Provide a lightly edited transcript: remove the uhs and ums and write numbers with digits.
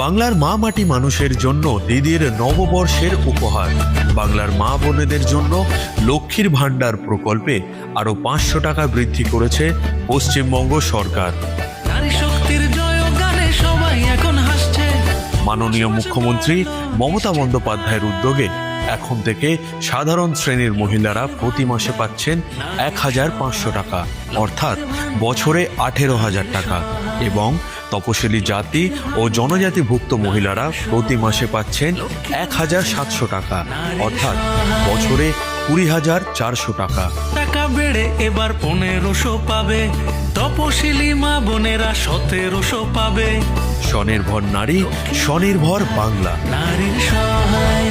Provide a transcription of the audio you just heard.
বাংলার মা মাটি মানুষের জন্য দিদির নববর্ষের উপহার। বাংলার মা বোনেদের জন্য লক্ষ্মীর ভাণ্ডার প্রকল্পে আরো 500 টাকা বৃদ্ধি করেছে পশ্চিমবঙ্গ সরকার। নারী শক্তির জয়গানে সবাই এখন হাসছে। মাননীয় মুখ্যমন্ত্রী মমতা বন্দ্যোপাধ্যায়ের উদ্যোগে এখন থেকে সাধারণ শ্রেণীর মহিলারা প্রতি মাসে পাচ্ছেন 1500 টাকা, অর্থাৎ বছরে 18,000 টাকা, এবং তপশিলি জাতি ও জনজাতিভুক্ত মহিলারা প্রতি মাসে পাচ্ছেন 1700 টাকা, অর্থাৎ বছরে 20,400 টাকা। টাকা বেড়ে এবার 1500 পাবে, তপশিলি মা বোনেরা 1700 পাবে। স্বনির্ভর নারী, স্বনির্ভর বাংলা। নারীর সহায়